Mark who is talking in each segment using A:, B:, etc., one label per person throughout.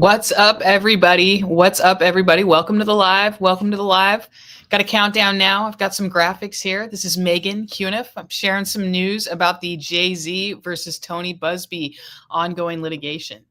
A: What's up, everybody? What's up, everybody? Welcome to the live. Welcome to the live. Got a countdown now. I've got some graphics here. This is Megan Cuniff. I'm sharing some news about the Jay-Z versus Tony Buzbee ongoing litigation.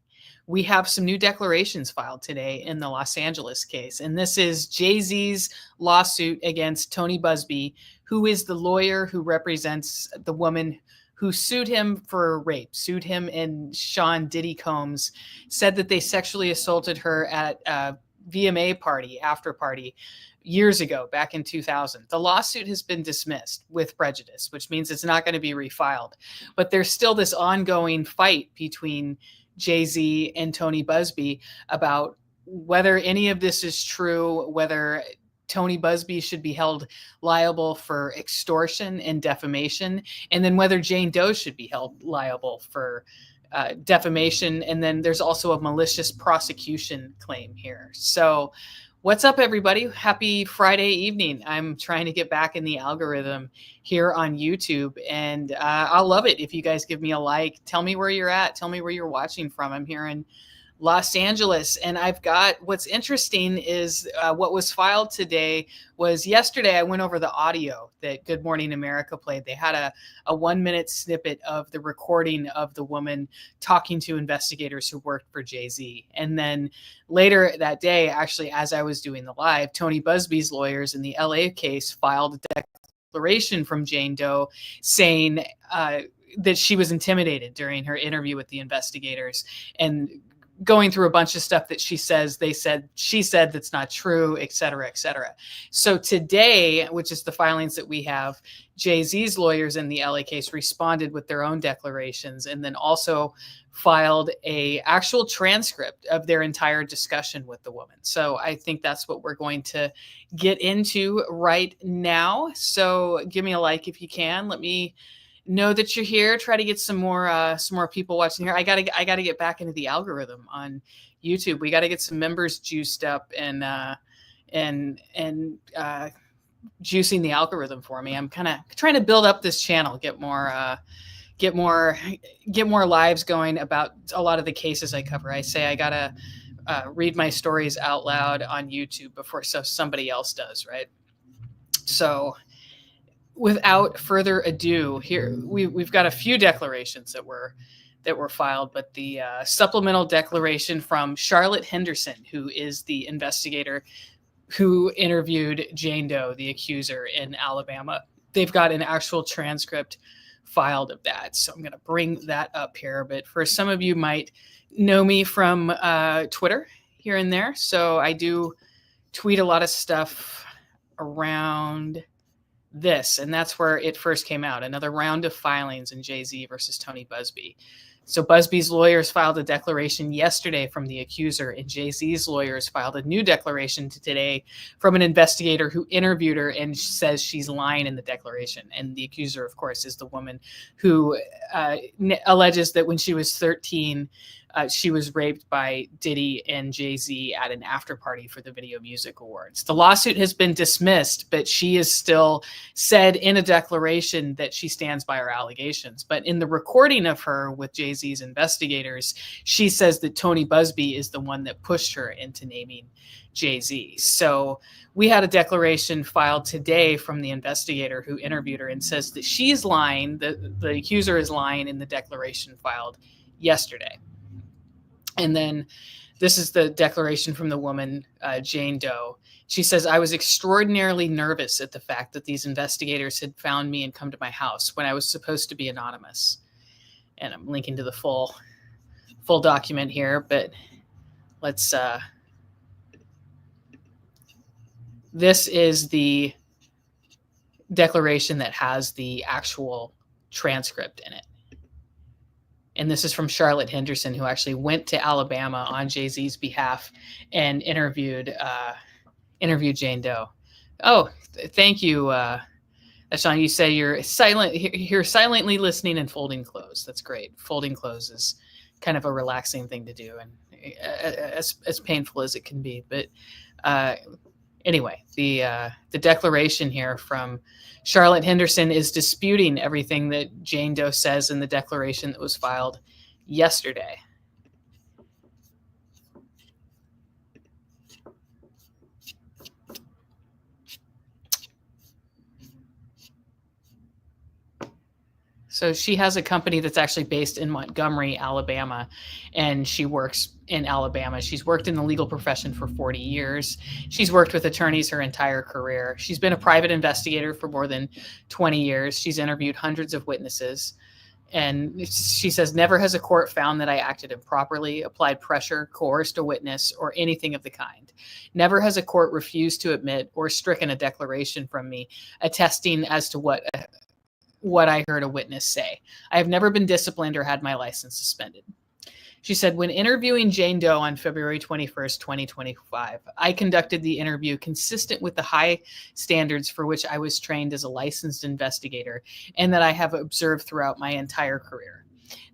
A: We have some new declarations filed today in the Los Angeles case, and this is Jay-Z's lawsuit against Tony Buzbee, who is the lawyer who represents the woman who sued him for rape, sued him and Sean Diddy Combs, said that they sexually assaulted her at a VMA party, after party, years ago, back in 2000. The lawsuit has been dismissed with prejudice, which means it's not going to be refiled. But there's still this ongoing fight between Jay-Z and Tony Buzbee about whether any of this is true, whether Tony Buzbee should be held liable for extortion and defamation, and then whether Jane Doe should be held liable for defamation. And then there's also a malicious prosecution claim here. So what's up, everybody? Happy Friday evening. I'm trying to get back in the algorithm here on YouTube, and I'll love it if you guys give me a like. Tell me where you're at. Tell me where you're watching from. I'm here in Los Angeles, and I've got, what's interesting is what was filed today was yesterday. I went over the audio that Good Morning America played. They had a 1-minute snippet of the recording of the woman talking to investigators who worked for Jay-Z. And then later that day, actually, as I was doing the live, Tony Buzbee's lawyers in the LA case filed a declaration from Jane Doe saying that she was intimidated during her interview with the investigators, and going through a bunch of stuff that she said that's not true, et cetera, et cetera. So today, which is the filings that we have, Jay-Z's lawyers in the LA case responded with their own declarations, and then also filed a actual transcript of their entire discussion with the woman. So I think that's what we're going to get into right now. So give me a like if you can. Let me know that you're here. Try to get some more people watching here. I gotta get back into the algorithm on YouTube. We got to get some members juiced up and juicing the algorithm for me. I'm kind of trying to build up this channel, get more lives going about a lot of the cases I cover. I say I gotta read my stories out loud on YouTube before somebody else does, right? So without further ado, here we've got a few declarations that were filed, but the supplemental declaration from Charlotte Henderson, who is the investigator who interviewed Jane Doe, the accuser in Alabama, they've got an actual transcript filed of that. So I'm going to bring that up here. But for some of you might know me from Twitter here and there. So I do tweet a lot of stuff around this, and that's where it first came out. Another round of filings in Jay-Z versus Tony Buzbee. So Buzbee's lawyers filed a declaration yesterday from the accuser, and Jay-Z's lawyers filed a new declaration today from an investigator who interviewed her and says she's lying in the declaration. And the accuser, of course, is the woman who alleges that when she was 13, she was raped by Diddy and Jay-Z at an after party for the Video Music Awards. The lawsuit has been dismissed, but she is still said in a declaration that she stands by her allegations. But in the recording of her with Jay-Z's investigators, she says that Tony Buzbee is the one that pushed her into naming Jay-Z. So we had a declaration filed today from the investigator who interviewed her and says that she's lying, the accuser is lying in the declaration filed yesterday. And then this is the declaration from the woman, Jane Doe. She says, "I was extraordinarily nervous at the fact that these investigators had found me and come to my house when I was supposed to be anonymous." And I'm linking to the full document here, but let's, this is the declaration that has the actual transcript in it. And this is from Charlotte Henderson, who actually went to Alabama on Jay-Z's behalf and interviewed Jane Doe. Oh, thank you, Sean. You say you're silently listening and folding clothes. That's great. Folding clothes is kind of a relaxing thing to do, and as painful as it can be. But anyway, the declaration here from Charlotte Henderson is disputing everything that Jane Doe says in the declaration that was filed yesterday. So she has a company that's actually based in Montgomery, Alabama, and she works in Alabama. She's worked in the legal profession for 40 years. She's worked with attorneys her entire career. She's been a private investigator for more than 20 years. She's interviewed hundreds of witnesses. And she says, never has a court found that I acted improperly, applied pressure, coerced a witness, or anything of the kind. Never has a court refused to admit or stricken a declaration from me attesting as to what I heard a witness say. I have never been disciplined or had my license suspended. She said, when interviewing Jane Doe on February 21st, 2025, I conducted the interview consistent with the high standards for which I was trained as a licensed investigator and that I have observed throughout my entire career.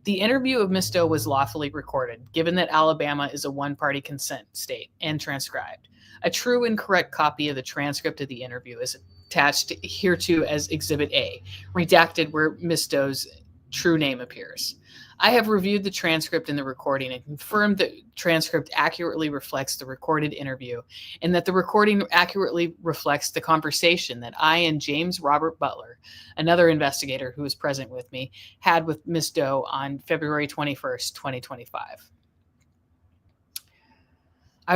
A: The interview of Ms. Doe was lawfully recorded, given that Alabama is a one-party consent state, and transcribed. A true and correct copy of the transcript of the interview is attached hereto as Exhibit A, redacted where Ms. Doe's true name appears. I have reviewed the transcript and the recording and confirmed that transcript accurately reflects the recorded interview and that the recording accurately reflects the conversation that I and James Robert Butler, another investigator who was present with me, had with Ms. Doe on February 21st, 2025.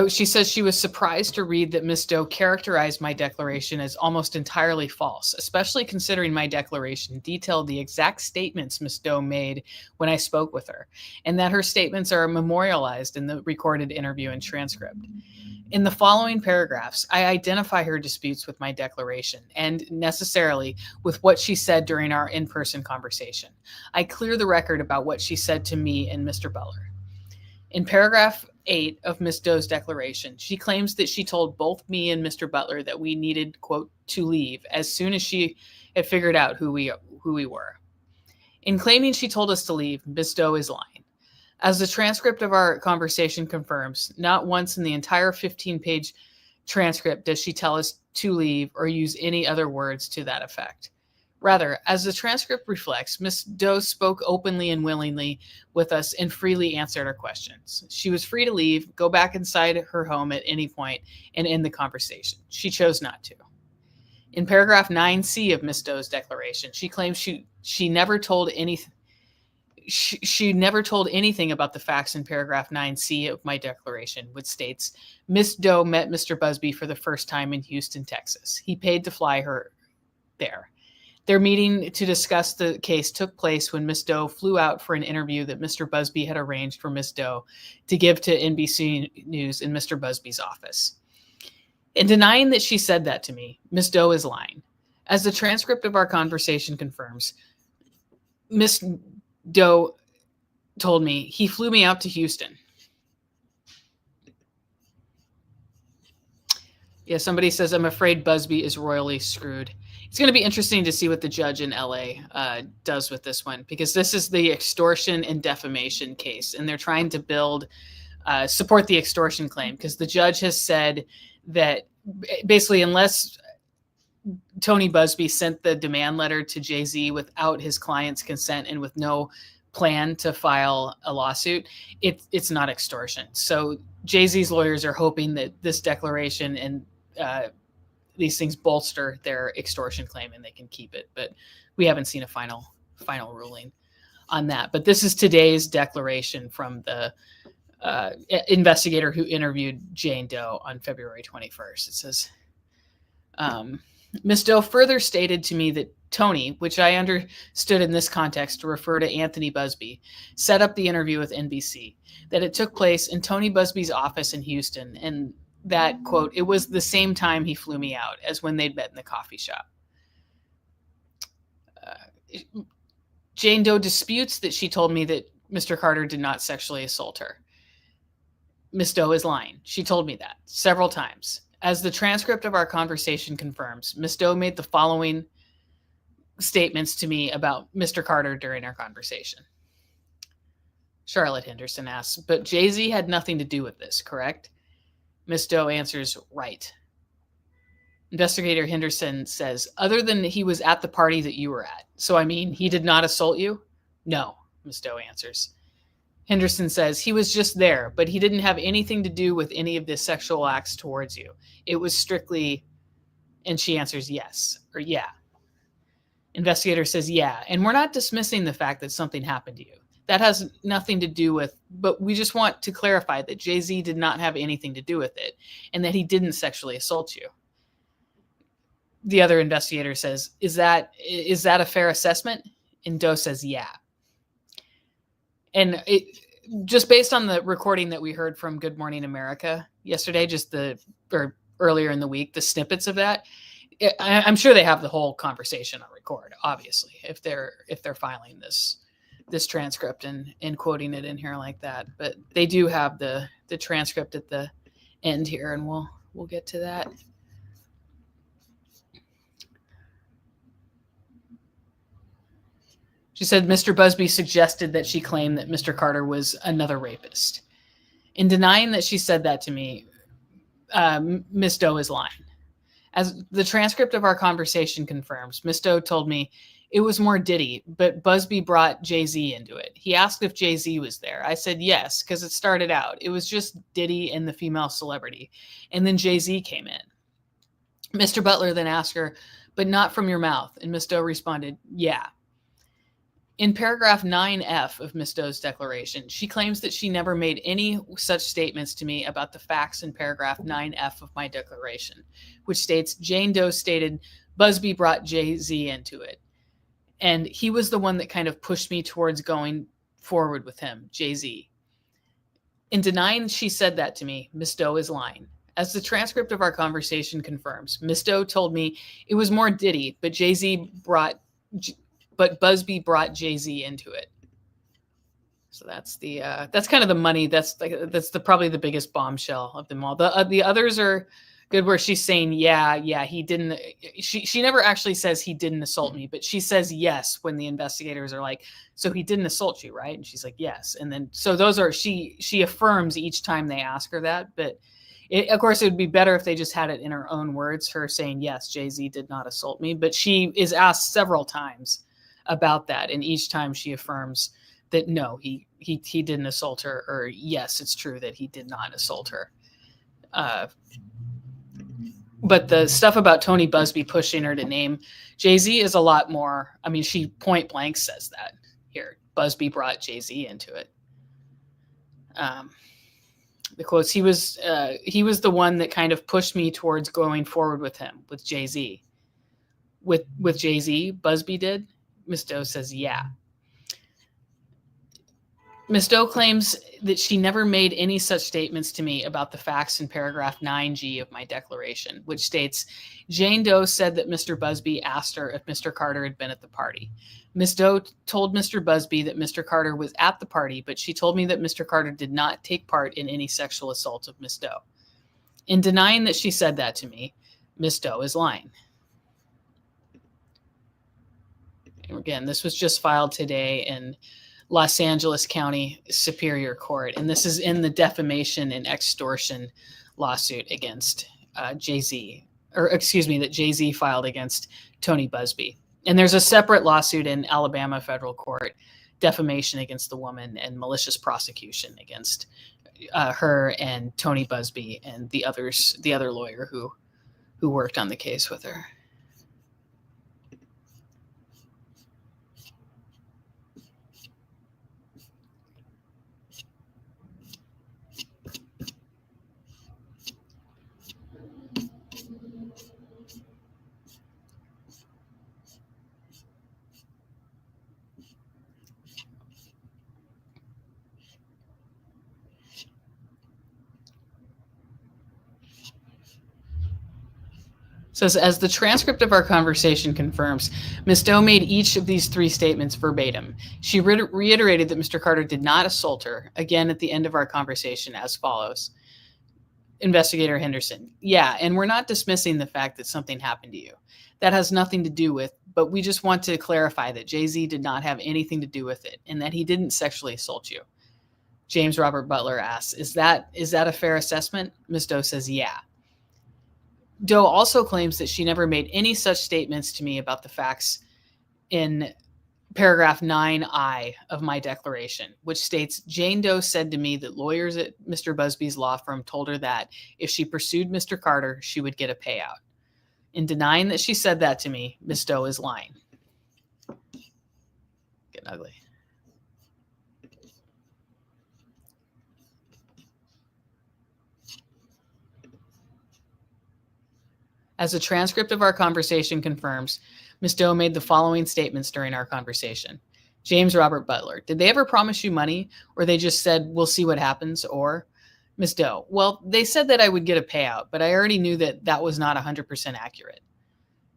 A: She says she was surprised to read that Ms. Doe characterized my declaration as almost entirely false, especially considering my declaration detailed the exact statements Ms. Doe made when I spoke with her, and that her statements are memorialized in the recorded interview and transcript. In the following paragraphs, I identify her disputes with my declaration and necessarily with what she said during our in-person conversation. I clear the record about what she said to me and Mr. Butler. In paragraph 8 of Ms. Doe's declaration, she claims that she told both me and Mr. Butler that we needed, quote, to leave as soon as she had figured out who we were. In claiming she told us to leave, Ms. Doe is lying. As the transcript of our conversation confirms, not once in the entire 15-page transcript does she tell us to leave or use any other words to that effect. Rather, as the transcript reflects, Ms. Doe spoke openly and willingly with us and freely answered our questions. She was free to leave, go back inside her home at any point, and end the conversation. She chose not to. In paragraph 9C of Ms. Doe's declaration, she claims she never told anything. She never told anything about the facts in paragraph 9C of my declaration, which states, Ms. Doe met Mr. Buzbee for the first time in Houston, Texas. He paid to fly her there. Their meeting to discuss the case took place when Ms. Doe flew out for an interview that Mr. Buzbee had arranged for Ms. Doe to give to NBC News in Mr. Buzbee's office. In denying that she said that to me, Ms. Doe is lying. As the transcript of our conversation confirms, Ms. Doe told me, he flew me out to Houston. Yeah, somebody says, I'm afraid Buzbee is royally screwed. It's going to be interesting to see what the judge in LA does with this one, because this is the extortion and defamation case, and they're trying to support the extortion claim, because the judge has said that basically unless Tony Buzbee sent the demand letter to Jay-Z without his client's consent and with no plan to file a lawsuit, it's not extortion. So Jay-Z's lawyers are hoping that this declaration and these things bolster their extortion claim and they can keep it. But we haven't seen a final ruling on that. But this is today's declaration from the investigator who interviewed Jane Doe on February 21st. It says, Ms. Doe further stated to me that Tony, which I understood in this context to refer to Anthony Buzbee, set up the interview with NBC, that it took place in Tony Buzbee's office in Houston, and that, quote, it was the same time he flew me out as when they'd met in the coffee shop. Jane Doe disputes that she told me that Mr. Carter did not sexually assault her. Ms. Doe is lying. She told me that several times. As the transcript of our conversation confirms, Ms. Doe made the following statements to me about Mr. Carter during our conversation. Charlotte Henderson asks, but Jay-Z had nothing to do with this, correct? Ms. Doe answers, right. Investigator Henderson says, other than he was at the party that you were at. So, I mean, he did not assault you? No, Ms. Doe answers. Henderson says, he was just there, but he didn't have anything to do with any of the sexual acts towards you. It was strictly, and she answers yes, or yeah. Investigator says, yeah, and we're not dismissing the fact that something happened to you. That has nothing to do with, but we just want to clarify that Jay-Z did not have anything to do with it and that he didn't sexually assault you. The other investigator says, is that a fair assessment? And Doe says, yeah. And just based on the recording that we heard from Good Morning America yesterday, or earlier in the week, the snippets of that, I'm sure they have the whole conversation on record, obviously, if they're filing this transcript and quoting it in here like that. But they do have the transcript at the end here, and we'll get to that. She said Mr. Buzbee suggested that she claimed that Mr. Carter was another rapist. In denying that she said that to me, Ms. Doe is lying. As the transcript of our conversation confirms, Ms. Doe told me it was more Diddy, but Buzbee brought Jay-Z into it. He asked if Jay-Z was there. I said yes, because it started out. It was just Diddy and the female celebrity. And then Jay-Z came in. Mr. Butler then asked her, but not from your mouth. And Ms. Doe responded, yeah. In paragraph 9F of Ms. Doe's declaration, she claims that she never made any such statements to me about the facts in paragraph 9F of my declaration, which states, Jane Doe stated, Buzbee brought Jay-Z into it. And he was the one that kind of pushed me towards going forward with him, Jay-Z. In denying she said that to me, Ms. Doe is lying. As the transcript of our conversation confirms, Ms. Doe told me it was more Diddy, but Buzbee brought Jay-Z into it. So that's that's kind of the money. That's probably the biggest bombshell of them all. The others are good, where she's saying, yeah, he didn't. She never actually says he didn't assault me, but she says yes when the investigators are like, so he didn't assault you, right? And she's like, yes. And then so those are she affirms each time they ask her that, but. Of course, it would be better if they just had it in her own words, her saying, yes, Jay-Z did not assault me. But she is asked several times about that. And each time she affirms that, no, he didn't assault her, or yes, it's true that he did not assault her. But the stuff about Tony Buzbee pushing her to name Jay-Z is a lot more. I mean, she point blank says that here. Buzbee brought Jay-Z into it. The quotes, he was the one that kind of pushed me towards going forward with him, with Jay-Z. With Jay-Z, Buzbee did? Ms. Doe says, yeah. Ms. Doe claims that she never made any such statements to me about the facts in paragraph 9G of my declaration, which states, Jane Doe said that Mr. Buzbee asked her if Mr. Carter had been at the party. Ms. Doe told Mr. Buzbee that Mr. Carter was at the party, but she told me that Mr. Carter did not take part in any sexual assault of Ms. Doe. In denying that she said that to me, Ms. Doe is lying. And again, this was just filed today in Los Angeles County Superior Court, and this is in the defamation and extortion lawsuit against Jay-Z, that Jay-Z filed against Tony Buzbee. And there's a separate lawsuit in Alabama federal court, defamation against the woman and malicious prosecution against her and Tony Buzbee and the other lawyer who worked on the case with her. Says, as the transcript of our conversation confirms, Ms. Doe made each of these three statements verbatim. She reiterated that Mr. Carter did not assault her, again at the end of our conversation, as follows. Investigator Henderson, yeah, and we're not dismissing the fact that something happened to you. That has nothing to do with, but we just want to clarify that Jay-Z did not have anything to do with it and that he didn't sexually assault you. James Robert Butler asks, is that a fair assessment? Ms. Doe says, yeah. Doe also claims that she never made any such statements to me about the facts in paragraph 9I of my declaration, which states, Jane Doe said to me that lawyers at Mr. Buzbee's law firm told her that if she pursued Mr. Carter, she would get a payout. In denying that she said that to me, Ms. Doe is lying. getting ugly. As the transcript of our conversation confirms, Ms. Doe made the following statements during our conversation. James Robert Butler, did they ever promise you money, or they just said, we'll see what happens? Or Ms. Doe, well, they said that I would get a payout, but I already knew that that was not 100% accurate.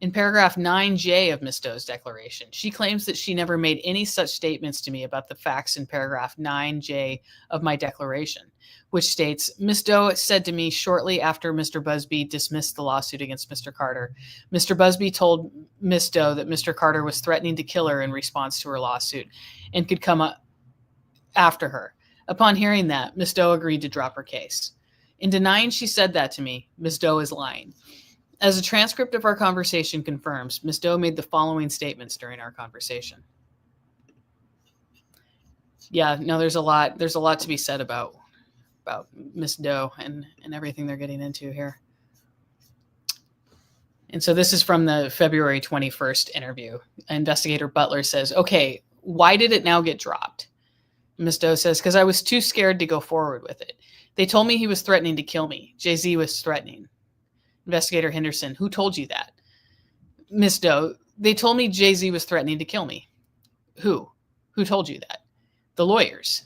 A: In paragraph 9J of Ms. Doe's declaration, she claims that she never made any such statements to me about the facts in paragraph 9J of my declaration, which states, Ms. Doe said to me shortly after Mr. Buzbee dismissed the lawsuit against Mr. Carter, Mr. Buzbee told Ms. Doe that Mr. Carter was threatening to kill her in response to her lawsuit and could come up after her. Upon hearing that, Ms. Doe agreed to drop her case. In denying she said that to me, Ms. Doe is lying. As a transcript of our conversation confirms, Ms. Doe made the following statements during our conversation. Yeah, no, there's a lot to be said about Ms. Doe and everything they're getting into here. And so this is from the February 21st interview. Investigator Butler says, okay, why did it now get dropped? Ms. Doe says, because I was too scared to go forward with it. They told me he was threatening to kill me. Jay-Z was threatening. Investigator Henderson, who told you that? Ms. Doe, they told me Jay-Z was threatening to kill me. Who? Who told you that? The lawyers.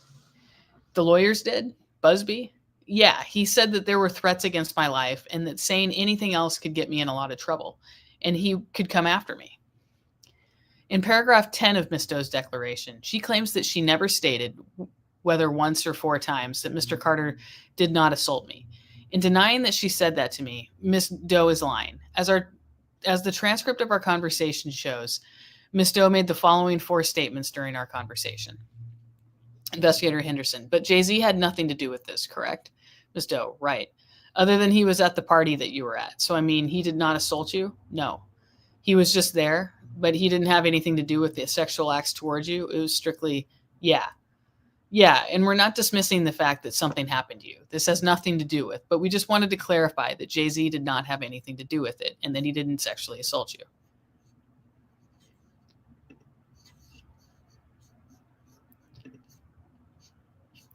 A: The lawyers did? Buzbee? Yeah, he said that there were threats against my life and that saying anything else could get me in a lot of trouble, and he could come after me. In paragraph 10 of Ms. Doe's declaration, she claims that she never stated, whether once or 4 times, that Mr. Carter did not assault me. In denying that she said that to me, Ms. Doe is lying. As the transcript of our conversation shows, Ms. Doe made the following 4 statements during our conversation. Investigator Henderson, but Jay-Z had nothing to do with this, correct? Ms. Doe, right. Other than he was at the party that you were at. So, I mean, he did not assault you? No. He was just there, but he didn't have anything to do with the sexual acts towards you. It was strictly, yeah. Yeah, and we're not dismissing the fact that something happened to you. This has nothing to do with, but we just wanted to clarify that Jay-Z did not have anything to do with it and that he didn't sexually assault you.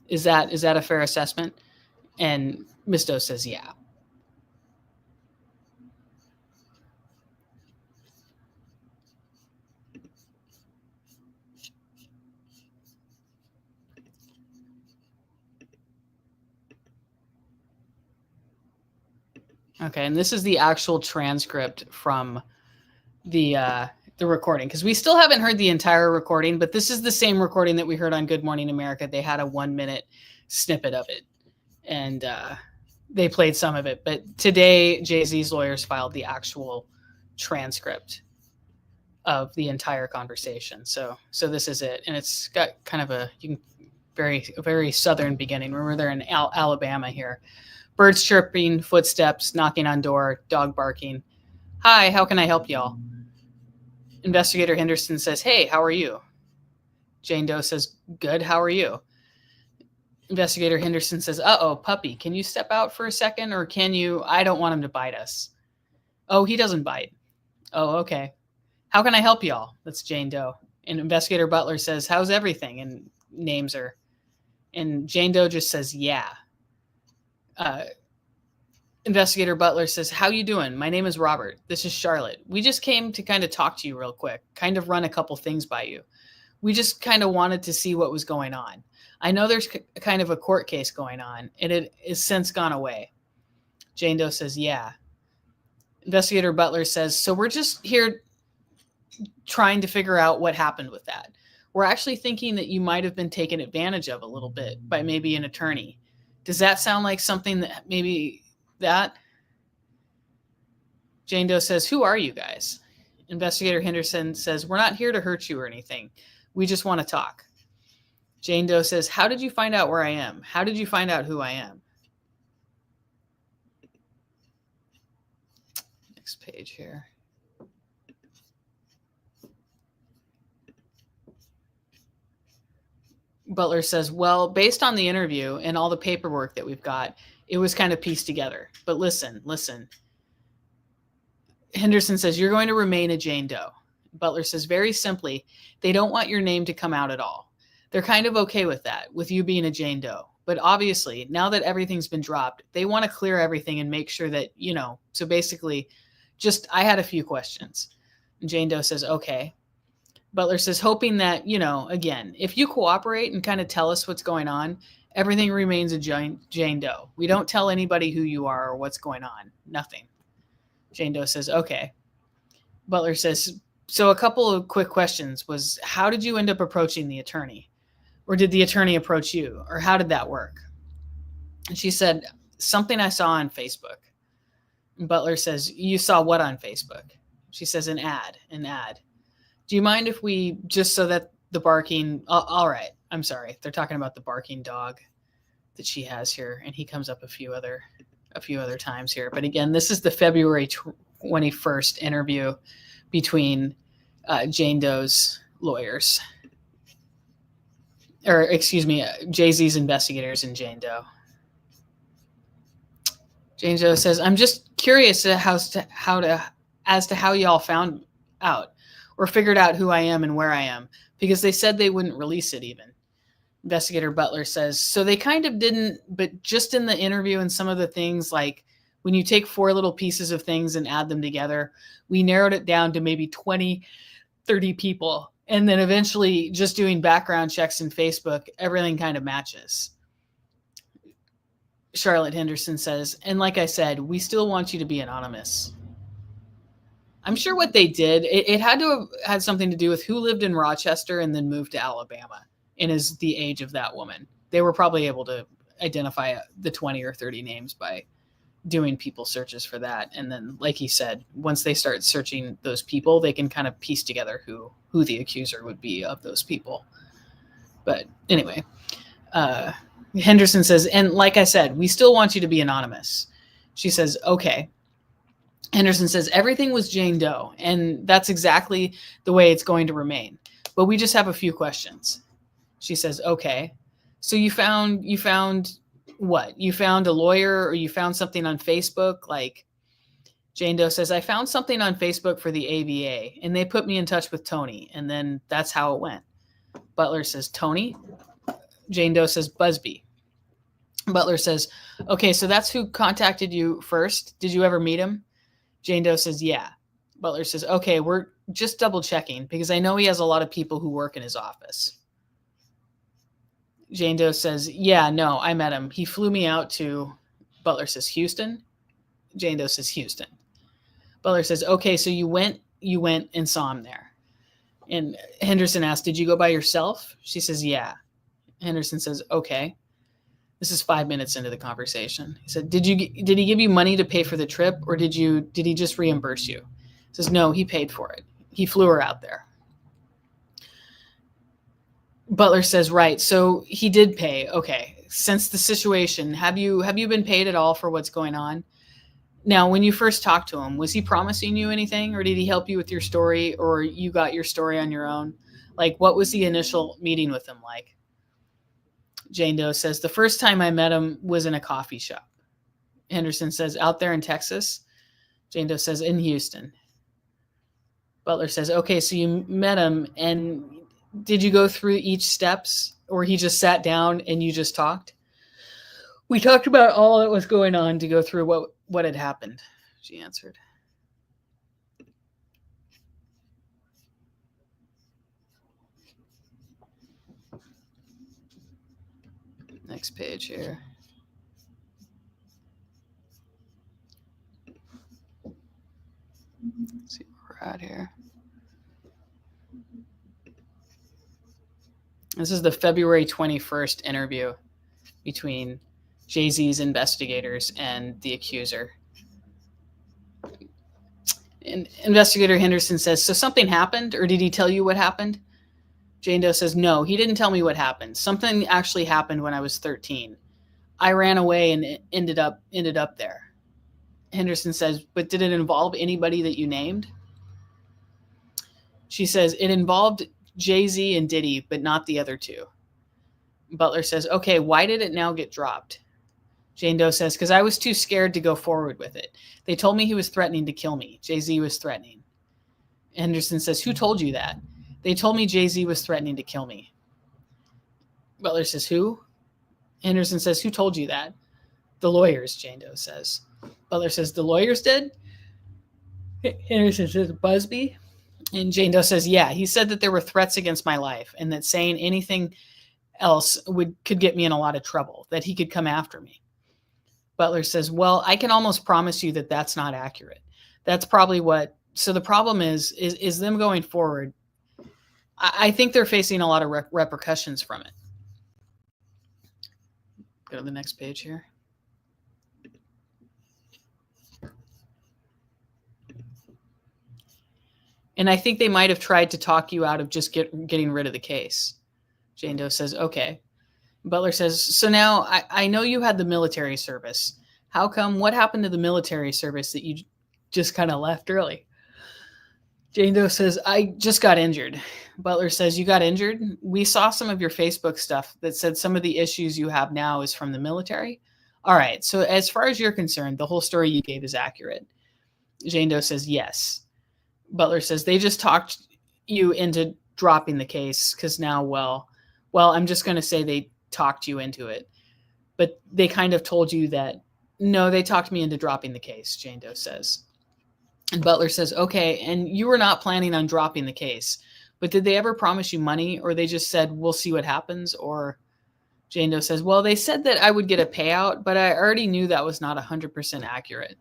A: Is that a fair assessment? And Ms. Doe says, yeah. Okay, and this is the actual transcript from the recording, because we still haven't heard the entire recording, but this is the same recording that we heard on Good Morning America. They had a 1-minute snippet of it, and they played some of it. But today, Jay-Z's lawyers filed the actual transcript of the entire conversation. So this is it, and it's got kind of a very southern beginning. Remember, they're in Alabama here. Birds chirping, footsteps, knocking on door, dog barking. Hi, how can I help y'all? Investigator Henderson says, hey, how are you? Jane Doe says, good, how are you? Investigator Henderson says, uh-oh, puppy, can you step out for a second, or can you? I don't want him to bite us. Oh, he doesn't bite. Oh, okay. How can I help y'all? That's Jane Doe. And Investigator Butler says, how's everything? And names her. And Jane Doe just says, yeah. Investigator Butler says, how you doing? My name is Robert. This is Charlotte. We just came to kind of talk to you real quick, kind of run a couple things by you. We just kind of wanted to see what was going on. I know there's kind of a court case going on, and it is since gone away. Jane Doe says, yeah. Investigator Butler says, so we're just here trying to figure out what happened with that. We're actually thinking that you might have been taken advantage of a little bit by maybe an attorney. Does that sound like something that maybe that? Jane Doe says, who are you guys? Investigator Henderson says, we're not here to hurt you or anything. We just want to talk. Jane Doe says, how did you find out where I am? How did you find out who I am? Next page here. Butler says, well, based on the interview and all the paperwork that we've got, it was kind of pieced together. But listen. Henderson says, you're going to remain a Jane Doe. Butler says, very simply, they don't want your name to come out at all. They're kind of okay with that, with you being a Jane Doe. But obviously, now that everything's been dropped, they want to clear everything and make sure that, so basically, I had a few questions. And Jane Doe says, okay. Butler says, hoping that, again, if you cooperate and kind of tell us what's going on, everything remains a Jane Doe. We don't tell anybody who you are or what's going on. Nothing. Jane Doe says, okay. Butler says, so a couple of quick questions was, how did you end up approaching the attorney? Or did the attorney approach you? Or how did that work? And she said, something I saw on Facebook. And Butler says, you saw what on Facebook? She says, an ad. Do you mind if we, just so that the barking, all right, I'm sorry. They're talking about the barking dog that she has here. And he comes up a few other times here. But again, this is the February 21st interview between Jane Doe's lawyers. Or excuse me, Jay-Z's investigators and Jane Doe. Jane Doe says, I'm just curious as to how y'all found out or figured out who I am and where I am, because they said they wouldn't release it even. Investigator Butler says, so they kind of didn't, but just in the interview and some of the things, like when you take 4 little pieces of things and add them together, we narrowed it down to maybe 20, 30 people. And then eventually just doing background checks in Facebook, everything kind of matches. Charlotte Henderson says, and like I said, we still want you to be anonymous. I'm sure what they did, it had to have had something to do with who lived in Rochester and then moved to Alabama and is the age of that woman. They were probably able to identify the 20 or 30 names by doing people searches for that. And then, like he said, once they start searching those people, they can kind of piece together who the accuser would be of those people. But anyway, Henderson says, and like I said, we still want you to be anonymous. She says, okay. Henderson says, everything was Jane Doe, and that's exactly the way it's going to remain. But we just have a few questions. She says, okay. So you found what? You found a lawyer, or you found something on Facebook? Like, Jane Doe says, I found something on Facebook for the ABA, and they put me in touch with Tony, and then that's how it went. Butler says, Tony? Jane Doe says, Buzbee. Butler says, okay, so that's who contacted you first. Did you ever meet him? Jane Doe says, yeah. Butler says, okay, we're just double checking because I know he has a lot of people who work in his office. Jane Doe says, yeah, no, I met him. He flew me out to, Butler says, Houston. Jane Doe says, Houston. Butler says, okay, so you went and saw him there. And Henderson asked, did you go by yourself? She says, yeah. Henderson says, okay. This is 5 minutes into the conversation. He said, did he give you money to pay for the trip, or did he just reimburse you? He says, no, he paid for it. He flew her out there. Butler says, right, so he did pay. Okay. Since the situation, have you been paid at all for what's going on? Now, when you first talked to him, was he promising you anything, or did he help you with your story, or you got your story on your own? Like, what was the initial meeting with him like? Jane Doe says, the first time I met him was in a coffee shop. Henderson says, out there in Texas? Jane Doe says, in Houston. Butler says, okay, so you met him, and did you go through each steps, or he just sat down and you just talked? We talked about all that was going on to go through what had happened, she answered. Next page here. Let's see where we're at here. This is the February 21st interview between Jay-Z's investigators and the accuser. And Investigator Henderson says, so something happened, or did he tell you what happened? Jane Doe says, no, he didn't tell me what happened. Something actually happened when I was 13. I ran away and ended up there. Henderson says, but did it involve anybody that you named? She says, it involved Jay-Z and Diddy, but not the other two. Butler says, okay, why did it now get dropped? Jane Doe says, because I was too scared to go forward with it. They told me he was threatening to kill me. Jay-Z was threatening. Henderson says, who told you that? They told me Jay-Z was threatening to kill me. Butler says, who? Henderson says, who told you that? The lawyers, Jane Doe says. Butler says, the lawyers did? Henderson says, Buzbee? And Jane Doe says, yeah, he said that there were threats against my life and that saying anything else could get me in a lot of trouble, that he could come after me. Butler says, well, I can almost promise you that that's not accurate. That's probably what, so the problem is them going forward. I think they're facing a lot of repercussions from it. Go to the next page here. And I think they might have tried to talk you out of just getting rid of the case. Jane Doe says, okay. Butler says, so now I know you had the military service. How come? What happened to the military service that you just kind of left early? Jane Doe says, I just got injured. Butler says, you got injured? We saw some of your Facebook stuff that said some of the issues you have now is from the military. All right. So as far as you're concerned, the whole story you gave is accurate. Jane Doe says, yes. Butler says, they just talked you into dropping the case because now, well, I'm just going to say they talked you into it. But they kind of told you that, no, they talked me into dropping the case, Jane Doe says. And Butler says, okay, and you were not planning on dropping the case. But did they ever promise you money, or they just said, we'll see what happens? Or Jane Doe says, well, they said that I would get a payout, but I already knew that was not 100% accurate.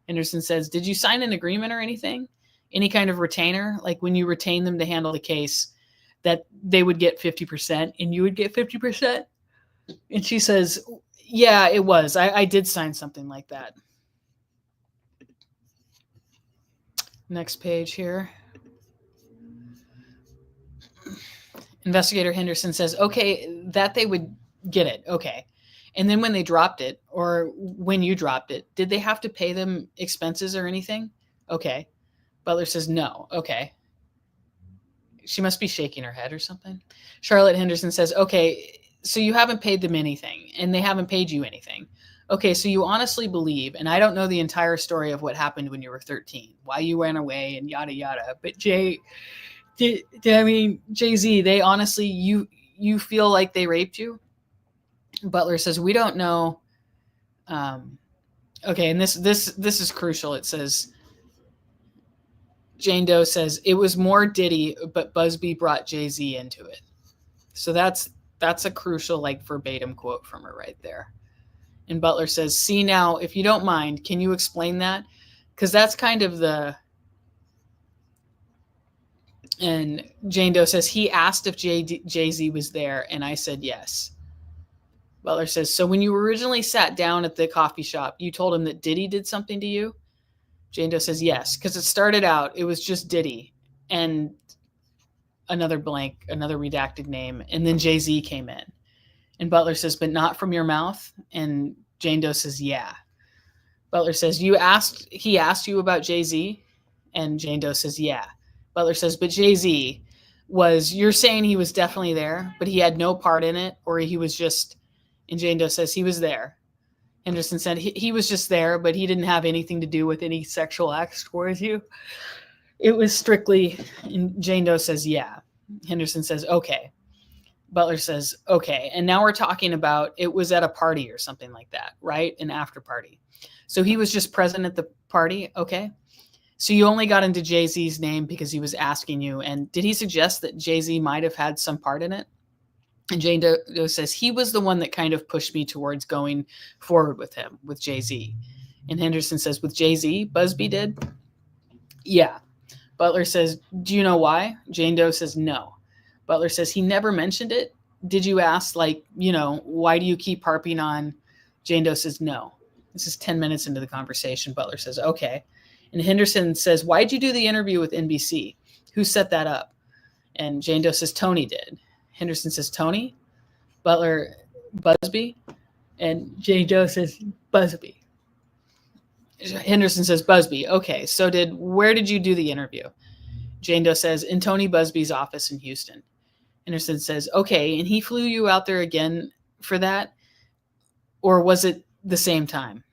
A: Henderson says, did you sign an agreement or anything? Any kind of retainer? Like when you retain them to handle the case, that they would get 50% and you would get 50%? And she says, yeah, it was. I did sign something like that. Next page here. Investigator Henderson says, okay, that they would get it. Okay. And then when they dropped it, or when you dropped it, did they have to pay them expenses or anything? Okay. Butler says, no. Okay. She must be shaking her head or something. Charlotte Henderson says, okay, so you haven't paid them anything and they haven't paid you anything. Okay, so you honestly believe, and I don't know the entire story of what happened when you were 13, why you ran away and yada, yada. But Jay-Z, they honestly, you feel like they raped you? Butler says, we don't know. Okay, and this is crucial. It says, Jane Doe says, it was more Diddy, but Buzbee brought Jay-Z into it. So that's a crucial, like, verbatim quote from her right there. And Butler says, see now, if you don't mind, can you explain that? Because that's kind of the... And Jane Doe says, he asked if Jay-Z was there, and I said yes. Butler says, so when you originally sat down at the coffee shop, you told him that Diddy did something to you? Jane Doe says, yes, because it started out, it was just Diddy and another blank, another redacted name, and then Jay-Z came in. And Butler says, but not from your mouth? And Jane Doe says, yeah. Butler says, he asked you about Jay-Z? And Jane Doe says, yeah. Butler says, but Jay-Z you're saying he was definitely there, but he had no part in it, or he was just, and Jane Doe says, he was there. Henderson said, he was just there, but he didn't have anything to do with any sexual acts towards you. It was strictly, and Jane Doe says, yeah. Henderson says, okay. Butler says, okay. And now we're talking about, it was at a party or something like that, right? An after party. So he was just present at the party. Okay. So you only got into Jay-Z's name because he was asking you. And did he suggest that Jay-Z might have had some part in it? And Jane Doe says, he was the one that kind of pushed me towards going forward with him, with Jay-Z. And Henderson says, with Jay-Z, Buzbee did? Yeah. Butler says, do you know why? Jane Doe says, no. Butler says, he never mentioned it. Did you ask, like, why do you keep harping on? Jane Doe says, no. This is 10 minutes into the conversation. Butler says, okay. And Henderson says, why'd you do the interview with NBC? Who set that up? And Jane Doe says, Tony did. Henderson says, Tony? Butler, Buzbee? And Jane Doe says, Buzbee. Henderson says, Buzbee. Okay, so where did you do the interview? Jane Doe says, in Tony Buzbee's office in Houston. Henderson says, okay, and he flew you out there again for that? Or was it the same time?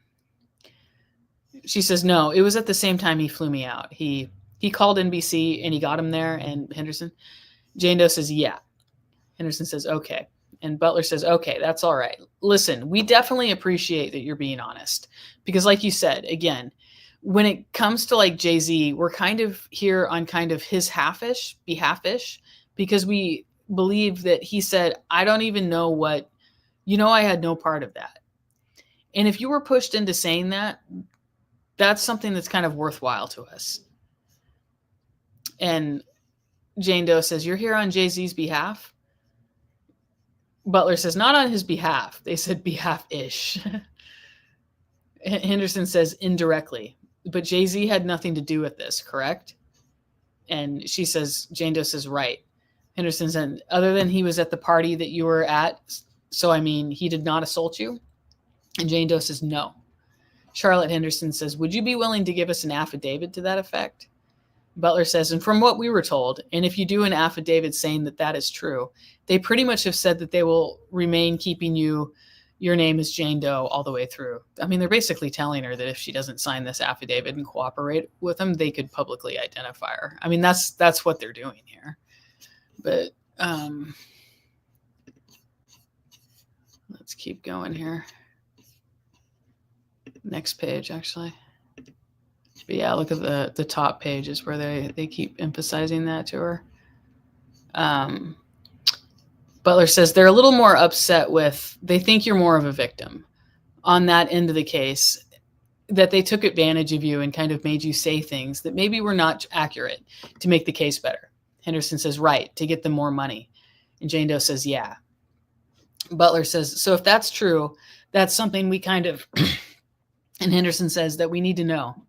A: She says, no, it was at the same time he flew me out. He He called NBC and he got him there. And Henderson, Jane Doe says, yeah. Henderson says, okay. And Butler says, okay, that's all right. Listen, we definitely appreciate that you're being honest. Because like you said, again, when it comes to like Jay-Z, we're kind of here on kind of his behalf-ish, because we believe that he said, I don't even know what, I had no part of that. And if you were pushed into saying that, that's something that's kind of worthwhile to us. And Jane Doe says, you're here on Jay-Z's behalf? Butler says, not on his behalf. They said behalf-ish. Henderson says, indirectly. But Jay-Z had nothing to do with this, correct? And she says, Jane Doe says, right. Henderson said, other than he was at the party that you were at, so I mean, he did not assault you? And Jane Doe says, no. Charlotte Henderson says, would you be willing to give us an affidavit to that effect? Butler says, and from what we were told, and if you do an affidavit saying that that is true, they pretty much have said that they will remain keeping your name is Jane Doe all the way through. I mean, they're basically telling her that if she doesn't sign this affidavit and cooperate with them, they could publicly identify her. I mean, that's what they're doing here. But let's keep going here. Next page, actually. But yeah, look at the top pages where they keep emphasizing that to her. Butler says they're a little more upset with, they think you're more of a victim on that end of the case, that they took advantage of you and kind of made you say things that maybe were not accurate to make the case better. Henderson says, right, to get them more money. And Jane Doe says, yeah. Butler says, so if that's true, that's something we kind of, and Henderson says that we need to know.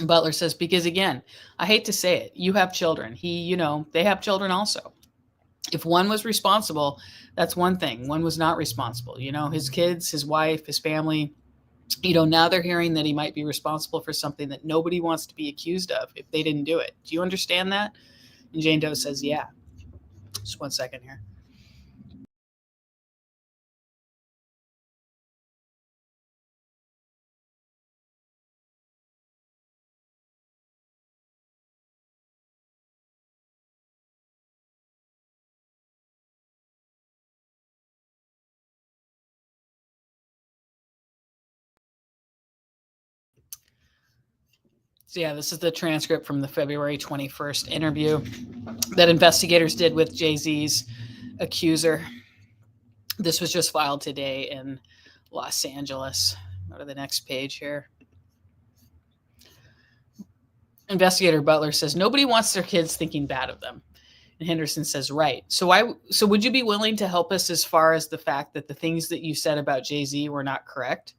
A: Butler says, because again, I hate to say it, you have children. They have children also. If one was responsible, that's one thing. One was not responsible. His kids, his wife, his family, now they're hearing that he might be responsible for something that nobody wants to be accused of if they didn't do it. Do you understand that? And Jane Doe says, yeah. Just 1 second here. So yeah, this is the transcript from the February 21st interview that investigators did with Jay-Z's accuser. This was just filed today in Los Angeles. Go to the next page here. Investigator Butler says, nobody wants their kids thinking bad of them. And Henderson says, right. So would you be willing to help us as far as the fact that the things that you said about Jay-Z were not correct?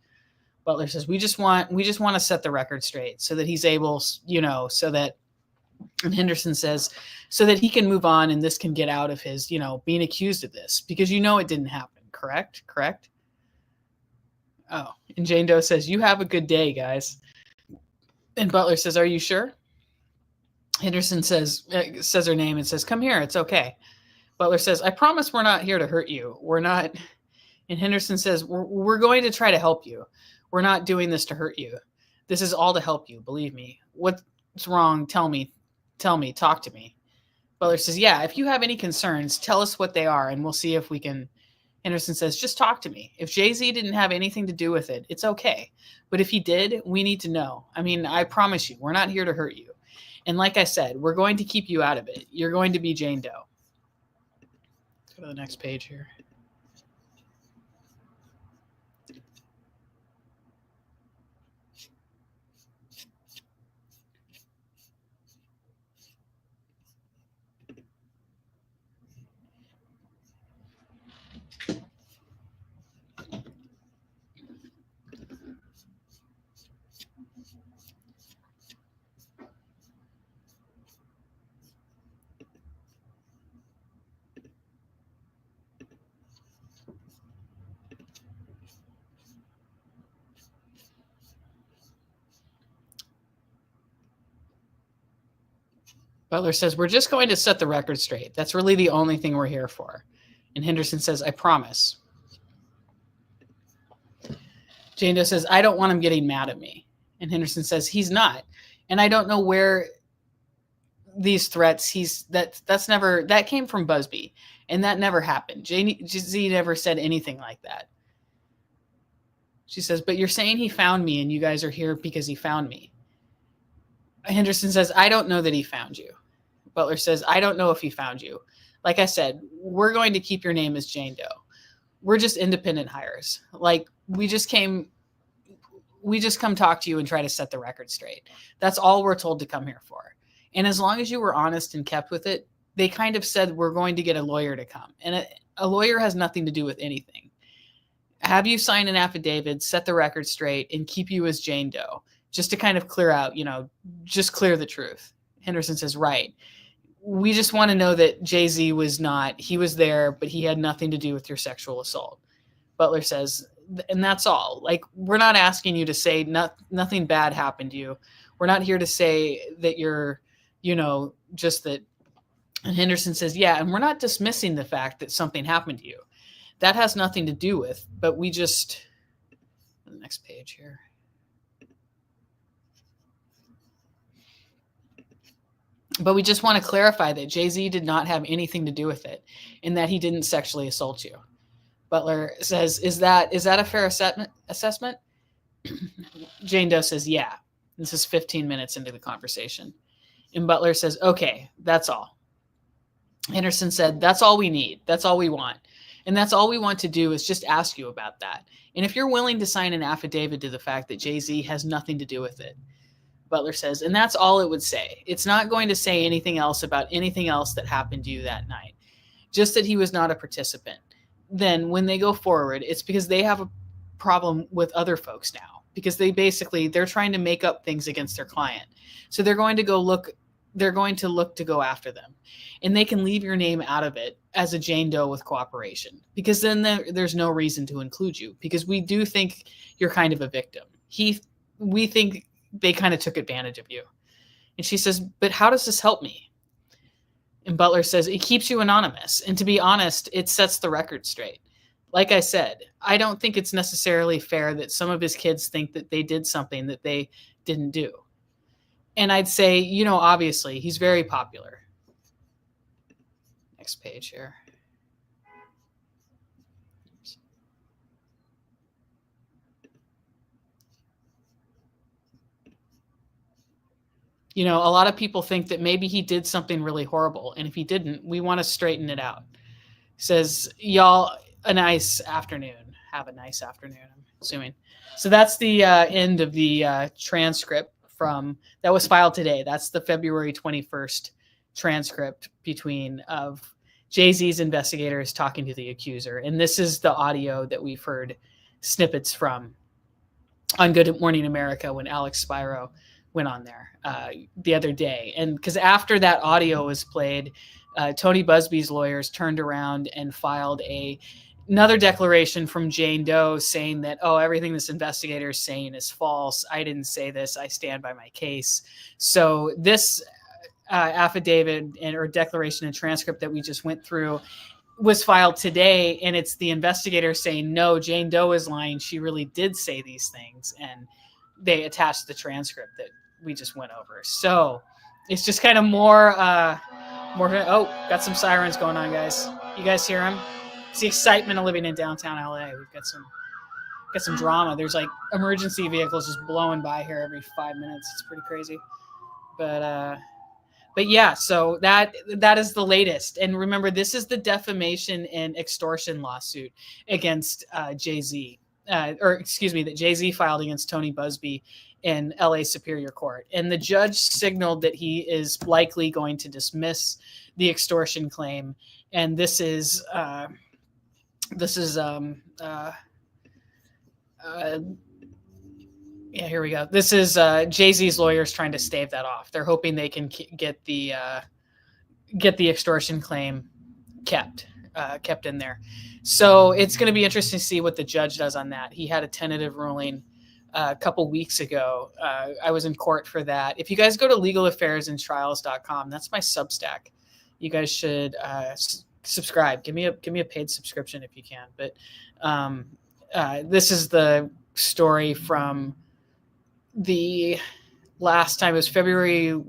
A: Butler says, we just want to set the record straight so that he's able, so that, and Henderson says, so that he can move on and this can get out of his, being accused of this, because it didn't happen. Correct? Oh, and Jane Doe says, you have a good day, guys. And Butler says, are you sure? Henderson says her name and says, come here, it's okay. Butler says, I promise we're not here to hurt you. We're not. And Henderson says, we're going to try to help you. We're not doing this to hurt you. This is all to help you, believe me. What's wrong? Tell me, talk to me. Butler says, yeah, if you have any concerns, tell us what they are and we'll see if we can. Henderson says, just talk to me. If Jay-Z didn't have anything to do with it, it's okay. But if he did, we need to know. I mean, I promise you, we're not here to hurt you. And like I said, we're going to keep you out of it. You're going to be Jane Doe. Let's go to the next page here. Butler says, we're just going to set the record straight. That's really the only thing we're here for. And Henderson says, I promise. Jane Doe says, I don't want him getting mad at me. And Henderson says, he's not. And I don't know where these threats, that came from Buzbee. And that never happened. Z never said anything like that. She says, but you're saying he found me and you guys are here because he found me. Henderson says, I don't know that he found you. Butler says, I don't know if he found you. Like I said, we're going to keep your name as Jane Doe. We're just independent hires. Like, we just come talk to you and try to set the record straight. That's all we're told to come here for. And as long as you were honest and kept with it, they kind of said, we're going to get a lawyer to come. And a lawyer has nothing to do with anything. Have you sign an affidavit, set the record straight, and keep you as Jane Doe, just to kind of clear out, just clear the truth. Henderson says, right. We just want to know that Jay-Z he was there, but he had nothing to do with your sexual assault. Butler says, and that's all. Like, we're not asking you to say nothing bad happened to you. We're not here to say that you're, just that. And Henderson says, yeah, and we're not dismissing the fact that something happened to you. That has nothing to do with, but we just, the next page here. But we just want to clarify that Jay-Z did not have anything to do with it and that he didn't sexually assault you. Butler says, is that a fair assessment? Jane Doe says, yeah. This is 15 minutes into the conversation. And Butler says, okay, that's all. Henderson said, that's all we need. That's all we want. And that's all we want to do is just ask you about that. And if you're willing to sign an affidavit to the fact that Jay-Z has nothing to do with it. Butler says, and that's all it would say. It's not going to say anything else about anything else that happened to you that night. Just that he was not a participant. Then when they go forward, it's because they have a problem with other folks now. Because they're trying to make up things against their client. So they're going to look to go after them. And they can leave your name out of it as a Jane Doe with cooperation. Because then there's no reason to include you. Because we do think you're kind of a victim. We think they kind of took advantage of you. And she says, but how does this help me? And Butler says, it keeps you anonymous. And to be honest, it sets the record straight. Like I said, I don't think it's necessarily fair that some of his kids think that they did something that they didn't do. And I'd say, obviously, he's very popular. Next page here. A lot of people think that maybe he did something really horrible. And if he didn't, we want to straighten it out. He says, y'all, a nice afternoon. Have a nice afternoon, I'm assuming. So that's the end of the transcript that was filed today. That's the February 21st transcript of Jay-Z's investigators talking to the accuser. And this is the audio that we've heard snippets from on Good Morning America when Alex Spiro went on there the other day. And because after that audio was played, Tony Buzbee's lawyers turned around and filed another declaration from Jane Doe saying that, everything this investigator is saying is false. I didn't say this. I stand by my case. So this affidavit or declaration and transcript that we just went through was filed today. And it's the investigator saying, no, Jane Doe is lying. She really did say these things. And they attached the transcript that we just went over. So it's just kind of more, got some sirens going on, guys. You guys hear them? It's the excitement of living in downtown LA. We've got some drama. There's like emergency vehicles just blowing by here every 5 minutes. It's pretty crazy. But yeah, so that is the latest. And remember, this is the defamation and extortion lawsuit against Jay-Z, that Jay-Z filed against Tony Buzbee in LA Superior Court. And the judge signaled that he is likely going to dismiss the extortion claim. And this is here we go. This is Jay-Z's lawyers trying to stave that off. They're hoping they can get the extortion claim kept in there. So it's going to be interesting to see what the judge does on that. He had a tentative ruling a couple weeks ago. I was in court for that. If you guys go to legalaffairsandtrials.com, that's my Substack. You guys should subscribe. Give me a paid subscription if you can. But this is the story from the last time. It was February,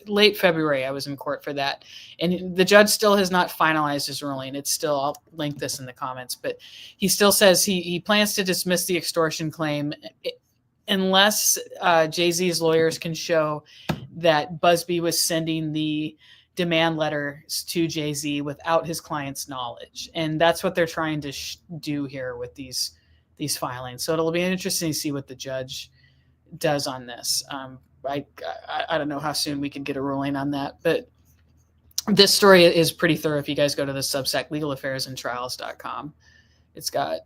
A: late February. I was in court for that, and the judge still has not finalized his ruling. It's still, I'll link this in the comments, but he still says he plans to dismiss the extortion claim unless Jay-Z's lawyers can show that Buzbee was sending the demand letters to Jay-Z without his client's knowledge. And that's what they're trying to do here with these filings. So it'll be interesting to see what the judge does on this. I don't know how soon we can get a ruling on that, but this story is pretty thorough. If you guys go to the Substack, legalaffairsandtrials.com, it's got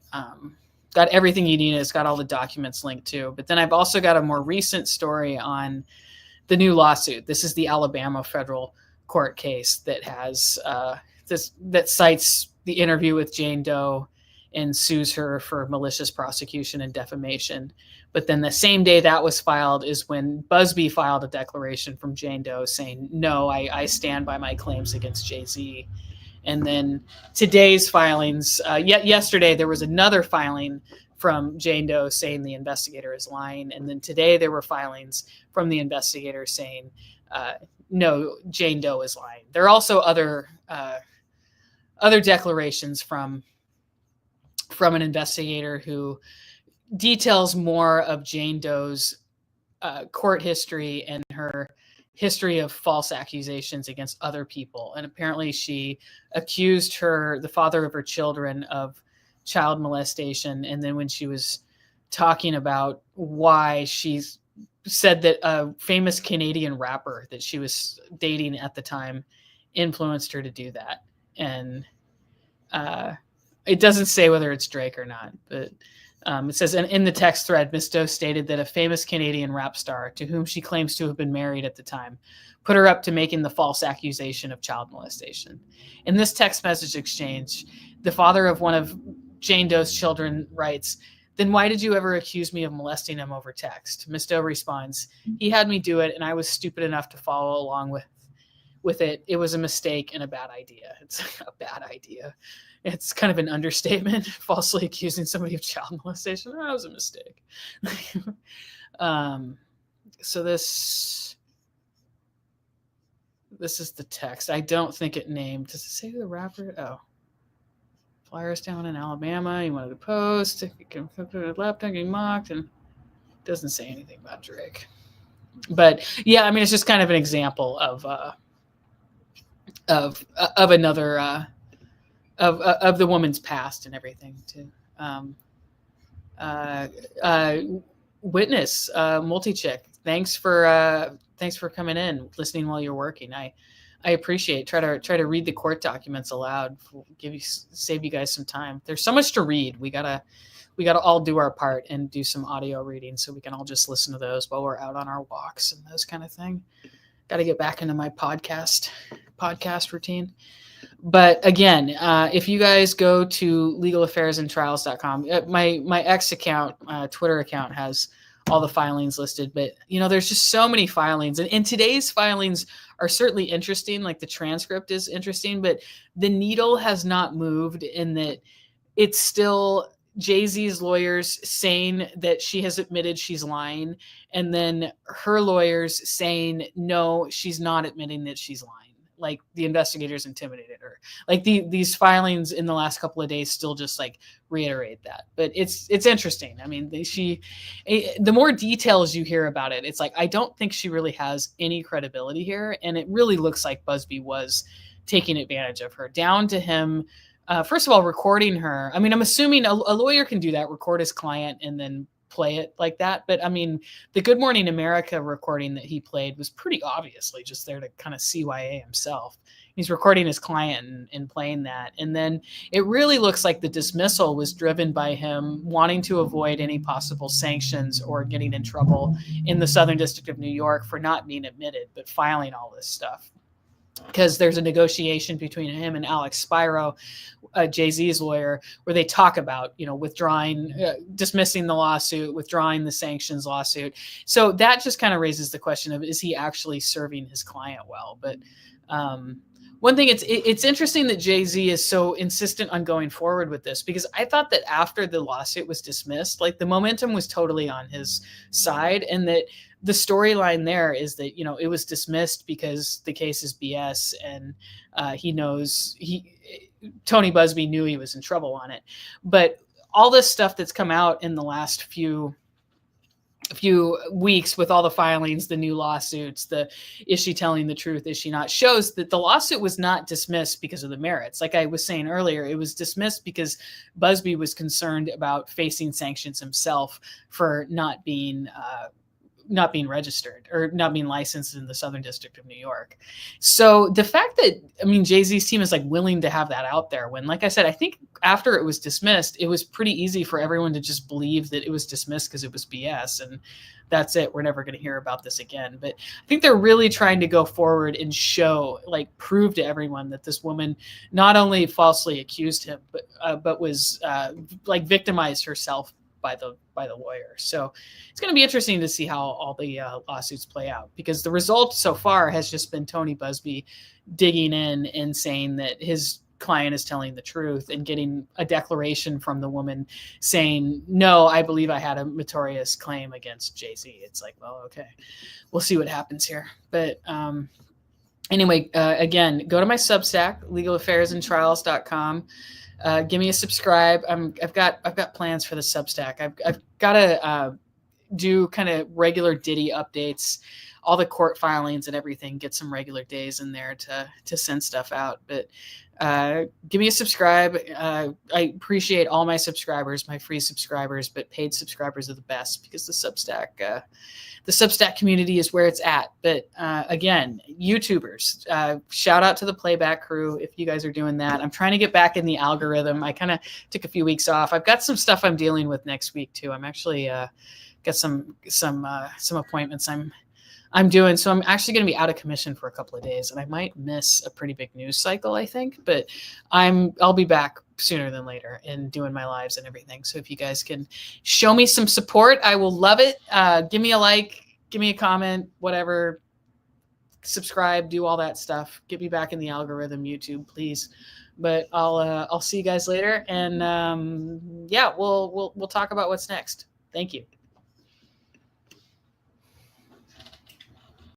A: everything you need. It's got all the documents linked too. But then I've also got a more recent story on the new lawsuit. This is the Alabama federal court case that has that cites the interview with Jane Doe and sues her for malicious prosecution and defamation. But then the same day that was filed is when Buzbee filed a declaration from Jane Doe saying, no, I stand by my claims against Jay-Z. And then today's filings, yesterday there was another filing from Jane Doe saying the investigator is lying. And then today there were filings from the investigator saying, no, Jane Doe is lying. There are also other declarations from an investigator who details more of Jane Doe's court history and her history of false accusations against other people. And apparently she accused the father of her children of child molestation. And then when she was talking about why she's said that a famous Canadian rapper that she was dating at the time influenced her to do that. And it doesn't say whether it's Drake or not, but it says, and in the text thread, Ms. Doe stated that a famous Canadian rap star to whom she claims to have been married at the time put her up to making the false accusation of child molestation. In this text message exchange, the father of one of Jane Doe's children writes, then why did you ever accuse me of molesting him over text? Ms. Doe responds, he had me do it and I was stupid enough to follow along with it. It was a mistake and a bad idea. It's a bad idea. It's kind of an understatement, falsely accusing somebody of child molestation. Oh, that was a mistake. So this is the text. I don't think it named. Does it say who the rapper? Oh. Flyers down in Alabama. He wanted to post. He can put a laptop getting mocked, and it doesn't say anything about Drake. But yeah, I mean, it's just kind of an example of another of the woman's past and everything too. Witness, multi-chick. Thanks for coming in, listening while you're working. I appreciate it. Try to read the court documents aloud. Save you guys some time. There's so much to read. We gotta all do our part and do some audio reading so we can all just listen to those while we're out on our walks and those kind of thing. Got to get back into my podcast routine. But again, if you guys go to legalaffairsandtrials.com, my ex account, Twitter account has all the filings listed, but there's just so many filings, and today's filings are certainly interesting. Like the transcript is interesting, but the needle has not moved in that it's still Jay-Z's lawyers saying that she has admitted she's lying, and then her lawyers saying, no, she's not admitting that she's lying. Like the investigators intimidated her. Like these filings in the last couple of days still just like reiterate that. But it's interesting. I mean, the more details you hear about it, it's like, I don't think she really has any credibility here. And it really looks like Buzbee was taking advantage of her, down to him. First of all, recording her. I mean, I'm assuming a lawyer can do that, record his client and then play it like that. But I mean, the Good Morning America recording that he played was pretty obviously just there to kind of CYA himself. He's recording his client and playing that. And then it really looks like the dismissal was driven by him wanting to avoid any possible sanctions or getting in trouble in the Southern District of New York for not being admitted, but filing all this stuff. because there's a negotiation between him and Alex Spiro, Jay-Z's lawyer, where they talk about, withdrawing, dismissing the lawsuit, withdrawing the sanctions lawsuit. So that just kind of raises the question of, is he actually serving his client well? But one thing, it's interesting that Jay-Z is so insistent on going forward with this, because I thought that after the lawsuit was dismissed, like the momentum was totally on his side, and that the storyline there is that, it was dismissed because the case is BS, and Tony Buzbee knew he was in trouble on it. But all this stuff that's come out in the last few weeks with all the filings, the new lawsuits, is she telling the truth, is she not, shows that the lawsuit was not dismissed because of the merits. Like I was saying earlier, it was dismissed because Buzbee was concerned about facing sanctions himself for not being registered or not being licensed in the Southern District of New York. So the fact that, Jay-Z's team is like willing to have that out there, when, like I said, I think after it was dismissed, it was pretty easy for everyone to just believe that it was dismissed because it was BS, and that's it. We're never going to hear about this again. But I think they're really trying to go forward and show, like, prove to everyone that this woman not only falsely accused him, but was victimized herself by the lawyer. So it's going to be interesting to see how all the lawsuits play out, because the result so far has just been Tony Buzbee digging in and saying that his client is telling the truth, and getting a declaration from the woman saying, no, I believe I had a meritorious claim against Jay-Z. It's like, well, okay, we'll see what happens here. But anyway, again, go to my Substack, legalaffairsandtrials.com. Give me a subscribe. I've got plans for the Substack. I've got to do kind of regular Diddy updates, all the court filings and everything. Get some regular days in there to send stuff out. But give me a subscribe. I appreciate all my subscribers, my free subscribers, but paid subscribers are the best, because the Substack community is where it's at. But again, YouTubers, shout out to the playback crew if you guys are doing that. I'm trying to get back in the algorithm. I kind of took a few weeks off. I've got some stuff I'm dealing with next week too. I'm actually got some appointments I'm doing. So I'm actually going to be out of commission for a couple of days, and I might miss a pretty big news cycle, I think. But I'll be back sooner than later and doing my lives and everything. So if you guys can show me some support, I will love it. Give me a like, give me a comment, whatever. Subscribe, do all that stuff. Get me back in the algorithm, YouTube, please. But I'll see you guys later, and yeah, we'll talk about what's next. Thank you.